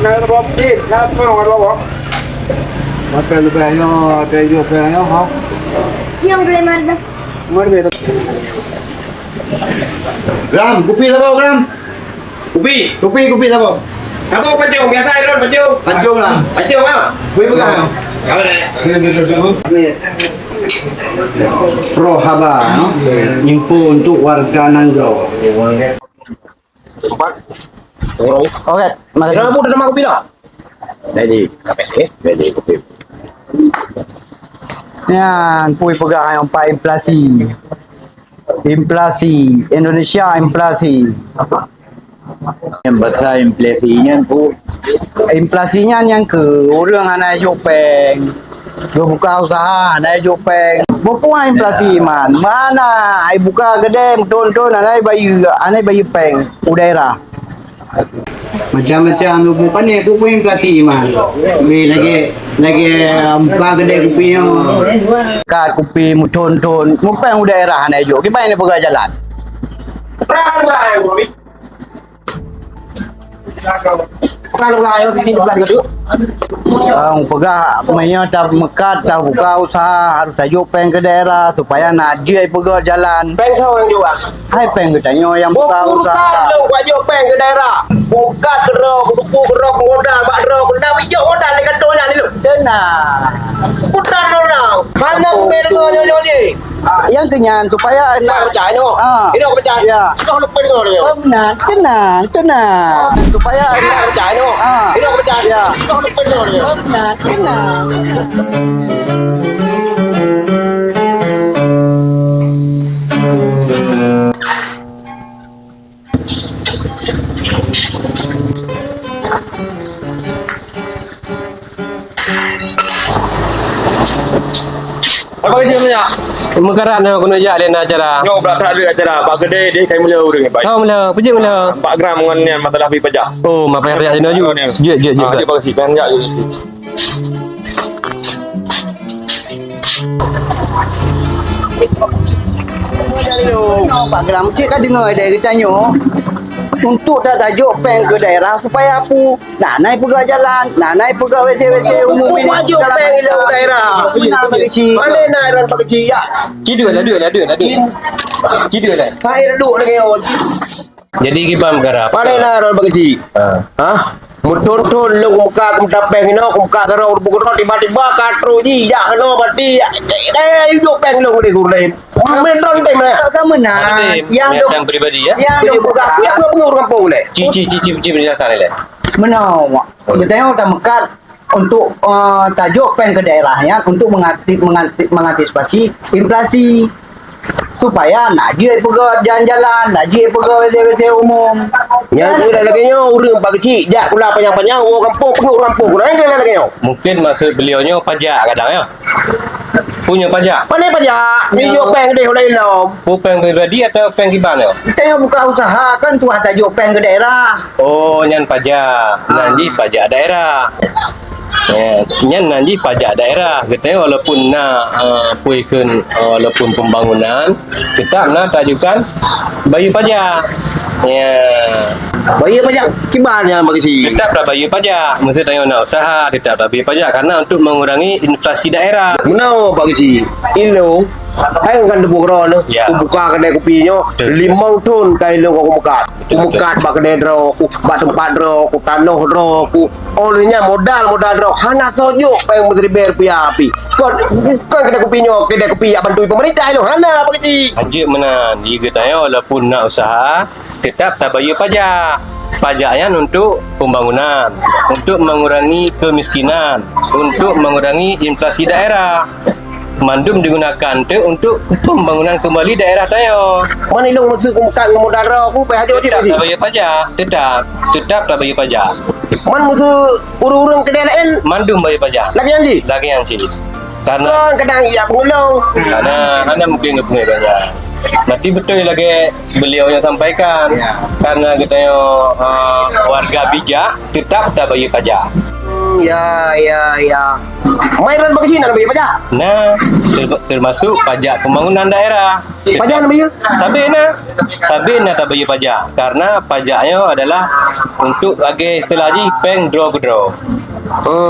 Nak bawa ni, nak kau ada bawa. Makan lebihnya, ada juga lebihnya, ha? Yang boleh mana? Mari betul. Gram, kopi tak bawa gram? Kopi tak bawa. Kamu pancung biasa itu pancung. Pancung lah. Pancung ah. Kopi pegang. Kalau Ni. Pro Haba, no? Info untuk warga Nanggau. Okey, mari. kamu udah nama kopi tak? Jadi kopi. Yan, pui pegang yang pak inflasi. Inflasi Indonesia inflasi. Yang besar inflasinya tu Inflasinya yang ke orang anak jopeng. Dia buka usaha, anak jopeng. Berapa inflasi man? Mana ai buka kedai ton-ton anak bayi peng udara. Macam-macam tu pun ni tu pun inflasi mah. Lagi buka kedai kopi ni. Kat kopi ton-ton, mupeng udara anak jo. Kita ni pegang jalan. Kalau ayo sini bukan gitu. Pegang mainnya tak mekat, tak buka usaha, harus tajuk peng ke daerah supaya nak dia pegang jalan. Peng sao yang jual. Hai peng katanya yang buka usaha. Lu wajib peng ke daerah. Buka gerok, buku gerok modal, bak gerok, dah hijau modal ni kantornya ni lu. Tenang. Putar orang. Mana kumpul tu nyonya ni? Yang kenyang supaya Nak percaya ni. Ini aku percaya. Ya. Kau lupa ni ni. Benar, tenang. Supaya Nak percaya ni. Ini aku percaya. Kau lupa ni. benar, tenang. Apa sih namanya? Mekarat nak kena ajak dia nak acara. Yo berat ada acara pak gede dia kai mula urang baik. Tahu mula, pejik mula. 4 gram dengan ni masalah pi pajak. Oh, mak payah raya sini ju. Je. Dia bagi pang jak. Pak Geram cik kan dengar dia tanya untuk dah tajuk peng ke daerah supaya apa nak naik pegang jalan, nak naik pegang WC umum ini. Wajib peng ila daerah. Benar bagi cik. Mana nak ran pak kecil ya? Kidul lah. Kidul lah. Kai duduk lagi on. Jadi kita mekarat. Mana nak ran pak kecil? Ha? Muton-ton lu muka kum tapeng ino kum ka karo bukro tiba-tiba katro ji ya keno bati hidup peng lu ni kurlain. Menang time mana? Kamu nak Yang pribadi ya. yang Dia buka aku pengur kampung le. Cici penjelasan ni lah. Benar. Dia tengok tak mekat untuk tajuk peng ke daerahnya untuk mengantisipasi inflasi supaya nak je pegang jalan-jalan, nak je pegang WC umum. Yang tu dah lagi nyo urang pak kecil jak kula panjang-panjang orang kampung pengur kampung kurang ke lagi nyo. Mungkin maksud beliaunya pajak kadang ya. Punya pajak. Mana pajak? Ni yo peng gede oleh lom. Peng pribadi atau peng kiban ya? Kita yang buka usaha kan tu tajuk peng ke daerah. Oh, nyan pajak. Nanti pajak daerah. Nyan nanti pajak daerah. Kita walaupun nak puikan walaupun pembangunan, kita nak tajukan bayar pajak. Ya. Bayar pajak kibarnya pak kecil. Tetap dah bayar pajak. Mesti tanya nak usaha, tetap dah bayar pajak karena untuk mengurangi inflasi daerah. Menau pak kecil. Ilo hai kan debu kron Ya. ku buka kedai kopi nyo 5 tahun kai lo ku buka. Ku buka bak kedai dro, ku bak tempat dro, ku tanah dro, ku olehnya modal dro. Hana sojo peng menteri ber pia api. Kon kedai kopi nyo, kedai kopi ya bantu pemerintah lo. Hana pak kecil. Haji mana dia tanya walaupun nak usaha, tetap tak bayar pajak. Pajaknya untuk pembangunan, untuk mengurangi kemiskinan, untuk mengurangi inflasi daerah. Mandum digunakan tu untuk pembangunan kembali daerah saya. Mana lo maksud ku buka modal dro, ku payah hajo Tetap tidak tak bayar pajak, tetap tak bayar pajak. Man maksud urung-urung kedai lain Mandum bayar pajak. lagi anji. Lagi yang sih. Karena Kadang ya pengulung. Karena mungkin nggak punya banyak. Nanti betul lagi beliau yang sampaikan karena kita warga bijak tetap tak bayar pajak. Ya. Mainan bagi sini nak bayar pajak. Nah, termasuk pajak pembangunan daerah. Pajak nak bayar? Sabena tak bayar pajak karena pajaknya adalah untuk bagi istilah haji peng draw kedro.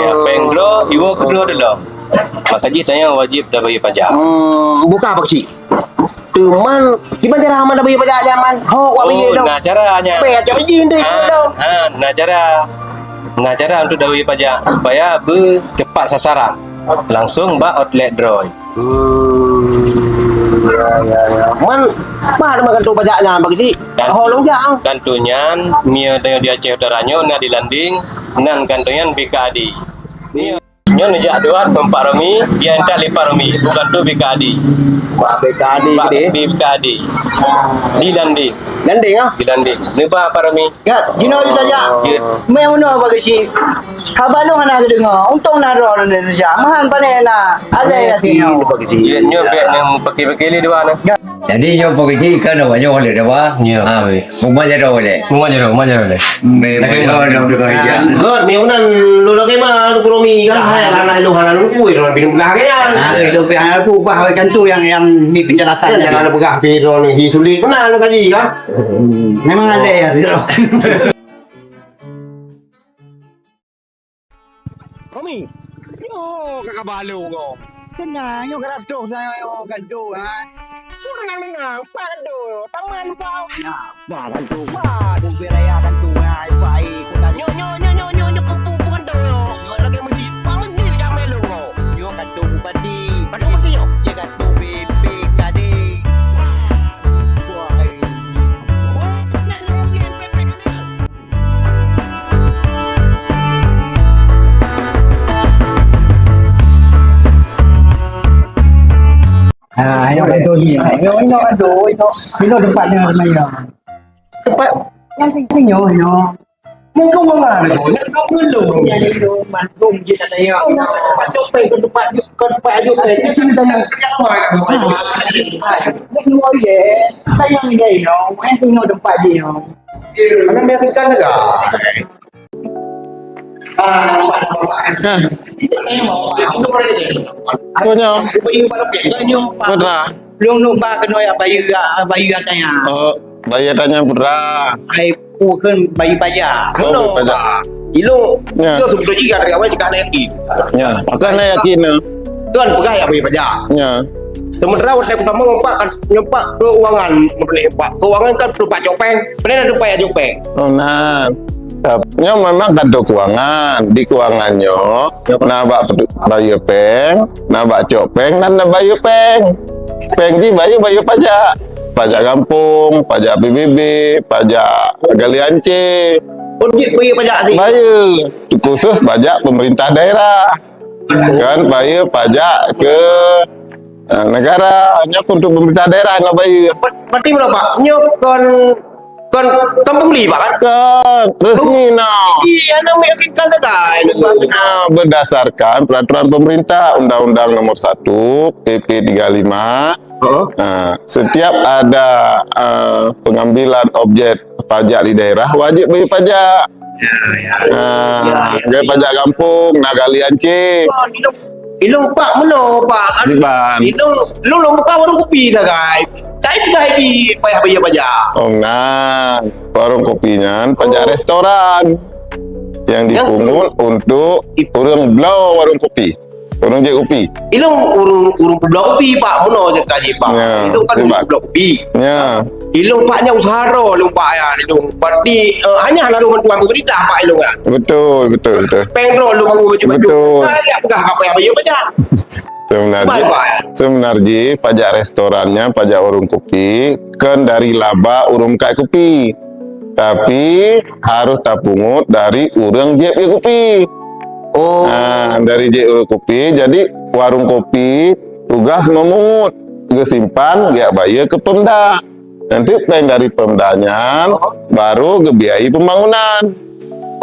Ya, peng draw, iwo kedro dulu. Maka ji tanya wajib tak bayar pajak. Buka apa sih? Cuman gimana cara aman nak bayar pajak zaman? Wak bayar dong. Nah, caranya. Pajak izin deh dong. Nah, cara untuk dah bayar pajak supaya cepat sasaran. Langsung ba outlet draw. Ya. Mana makan tu pajaknya bagi sih? Holong jang. Kantunyan mia tanya di Aceh Utaranya na di Landing nan kantunyan BKD. Ni nyo nejak duar Pak Romi, dia entak Pak Romi, bukan tu BKD. Pak BKD gede. BKD. Di Landing. Landing ah. Di Landing. Nebah Pak Romi. Ya, jino saja. Ya. Mai uno bagi si. Habalo ana dengar. Untung naro Indonesia. Mahan panena. Ada ya sino. Bagi sih. Ya nyo bek nang pakai-pakai dua na. Jadi yo pergi kan awak yo boleh dah wah. Ya. Rumah jadi boleh. Rumah jero. Memang ada kerja. God, miunan lu lagi mah lu Romi kan karena lu hana lu kuih lu pindah belakangnya. Itu pihak aku bah kan tu yang di penjelasan. Jangan ada pegah pindah ni sulit mana lu kaji kan? Memang ada ya. Romi. Yo kakak balu kau. Kena yo kerap tu saya yo kan tu ha. Sudah nang padu, taman kau. Bah kan tu. Bah tu beraya kan tu ai baik ku tanya. Nyo bukan tu. Lagi mesti pamudi di kamelo kau. Yo kan tu bupati. Padu mesti yo. Jaga tu BPKD. Wah. Ayo kan tu ni. Yo aduh itu. Ini tempatnya mana? Tempat Yang yo. yang kau mana kau? Nak kau belum? Yang itu mantum je tak saya. Kau nak tempat copeng ke tempat ajuk ke? Ni cerita yang Semua je. Saya ni yo. Yang tengok tempat dia yo. mana biarkan enggak? Punya Bayu pada penyo. putra. Belum lupa kena ya bayu katanya. Oh, bayar tanya putra. Ai kan bayu pajak. Oh, pajak. Ilo, Ya. ilo sebetulnya jika ada kawan jika lagi. Ya, akan nak yakin na. Tuan pegah ya bayar pajak. Ya. Sementara waktu pertama nyempak keuangan, pak keuangan kan berupa copeng, benar ada upaya copeng. Oh, nah. Tapi memang ada keuangan. Di keuangannya, nabak bayu peng, nabak copeng, dan bayu peng. Peng di bayu pajak. Pajak kampung, pajak PBB, pajak galian C. Untuk bayar pajak ni. Bayu khusus pajak pemerintah daerah. Kan bayu pajak ke negara hanya untuk pemerintah daerah nak bayu. Berarti berapa? Nyok kon kampung li pak kan? Kan resmi now. Iya, nak meyakinkan saja. Nah, berdasarkan peraturan pemerintah Undang-Undang Nomor 1 PP 35. Nah, setiap ada pengambilan objek pajak di daerah wajib bayar pajak. Bayar pajak kampung, galian C. Ilung pak meno pak. Sipan. Lu buka warung kopi dah guys. Tapi dah di bayar pajak. Oh, nah, warung kopinya pajak restoran yang dipungut untuk urang belau warung kopi, urang je kopi. Ilung urung pulau kopi pak meno je kaji pak. Ya, Ilung kan siap. pulau kopi. Ya, Ilung paknya usaha ro ilung pak ya ilung. Berarti hanya lalu mentuan pemerintah pak ilung kan. betul. Pengro lu bangun baju-baju. Betul. Saya pegah apa yang bayar pajak. Sebenarnya pajak restorannya, pajak warung kopi kan dari laba urung kai kopi. Tapi harus tapungut dari urang je kopi. Oh. Nah, dari je urang kopi, jadi warung kopi tugas memungut, simpan dia bayar ke Pemda. Nanti peng dari Pemdanya baru kebiayai pembangunan.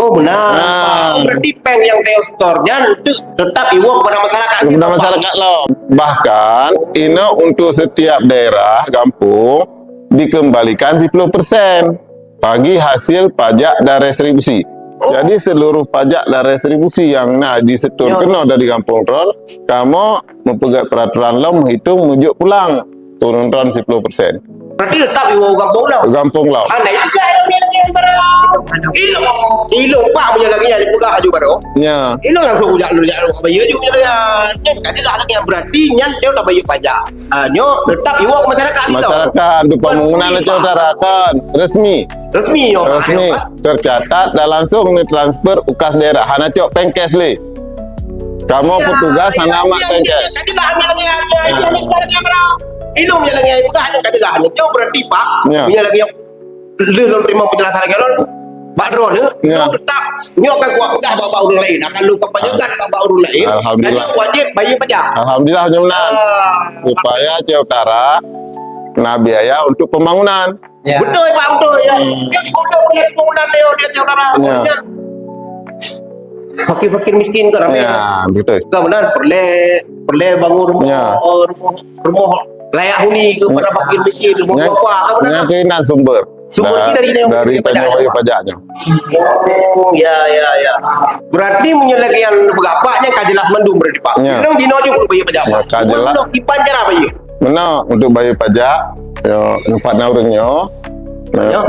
Oh benar. Nah. Oh, berarti peng yang Teo Store-nya itu tetap iwo kepada masyarakat. Kepada masyarakat loh. Bahkan ini untuk setiap daerah kampung dikembalikan 10% bagi hasil pajak dan retribusi. Jadi seluruh pajak dan retribusi yang nak disetorkan dari kampung tron, kamu mempegang peraturan lo menghitung mujuk pulang turun tron 10%. Berarti tetap ibu kampung lo. Kampung lo. Anak itu kan yang lagi yang baru. Ilung pak punya lagi yang dipegang aju baru. Ya. Ilung langsung ujak lu bayar juga ya. Kan lah lagi yang berarti nyan dia udah bayar pajak. Nyo tetap ibu ke masyarakat itu. Masyarakat di pembangunan itu utarakan resmi. Resmi yo. Resmi tercatat dan langsung ditransfer ukas daerah. Hana cok pengkes le. Kamu petugas hana mak pengkes. Kan lah lagi yang baru. Ilung yang lagi yang bukan hanya kan lah hanya jauh berarti pak. Punya lagi yang lu terima penjelasan lagi lo. Pak Drone, tetap nyok kan kuat pegah bawa urun lain. Akan lu kepanjangan bawa urun lain. Alhamdulillah. Dan wajib bayar pajak. Alhamdulillah menang. Supaya Aceh Utara kena biaya untuk pembangunan. Betul pak, betul ya. Dia betul punya pembangunan dia Aceh Utara. Fakir-fakir miskin kan. Ya, betul. Kan benar, perle bangun rumah layak huni kepada fakir miskin, rumah bapa. Kan benar. Keinginan sumber. Sumber dari penyewa pajaknya. Oh ya. Berarti menyelesaikan berapanya kajelas mendung berarti pak. Memang dino juga perlu bayar pajak. Kajelas. Dipanjar apa ya? Mana untuk bayar pajak? Yo, empat urungnya.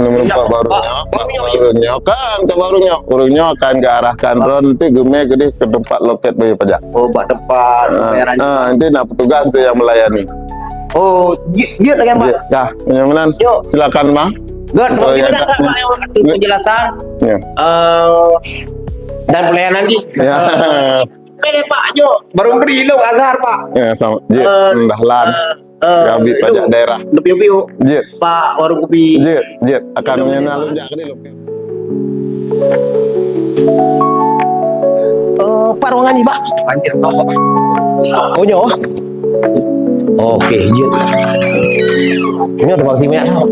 Nomor barunya kan ke barunya urungnya akan diarahkan ron nanti geme gede ke tempat loket bayar pajak. Oh, tempat pembayaran. Nanti petugas itu yang melayani. Oh, dia lagi pak. Ya, penyamanan. Silakan bang. Gak, kalau kita ada penjelasan dan pelayanan di. Ya. Pilih Pak Jo, baru beri lo azhar Pak. Ya, sama. Jit, dahlan. Gabi pajak daerah. Lebih. Jit. Pak warung kopi. Jit, akan mengenal lu jak lo. Pak ruangan ni Pak. Panjir Pak. Oh nyo. Oke, Jit. Ini udah maksimal banyak tau.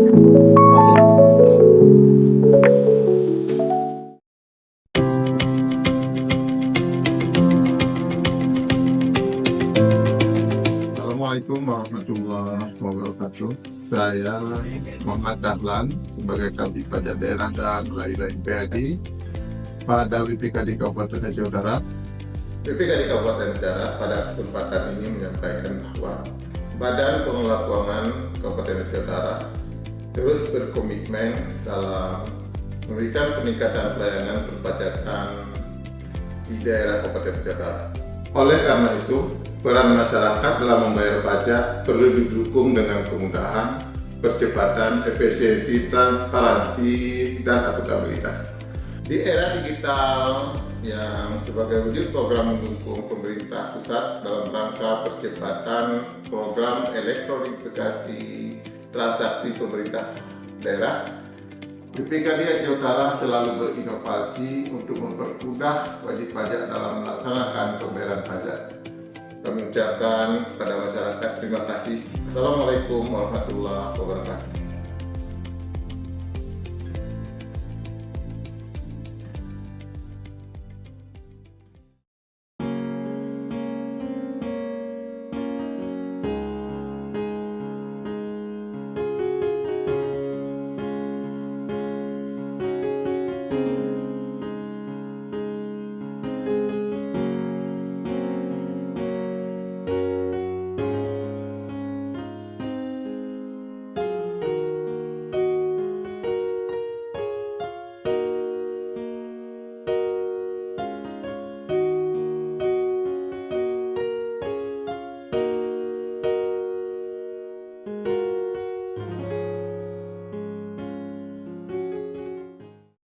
Assalamualaikum warahmatullahi wabarakatuh. Saya Muhammad Dahlan sebagai Kabid Pajak Daerah dan Lain-lain PAD pada WPKD Kabupaten Aceh Utara. WPKD Kabupaten Aceh Utara pada kesempatan ini menyampaikan bahwa Badan Pengelola Keuangan Kabupaten Aceh Utara terus berkomitmen dalam memberikan peningkatan pelayanan perpajakan di daerah Kabupaten Aceh Utara. Oleh karena itu, peran masyarakat dalam membayar pajak perlu didukung dengan kemudahan, percepatan, efisiensi, transparansi, dan akuntabilitas. Di era digital yang sebagai wujud program mendukung pemerintah pusat dalam rangka percepatan program elektronifikasi transaksi pemerintah daerah, WPKD Aceh Utara selalu berinovasi untuk mempermudah wajib pajak dalam melaksanakan pembayaran pajak. Kami ucapkan kepada masyarakat terima kasih. Assalamualaikum warahmatullahi wabarakatuh.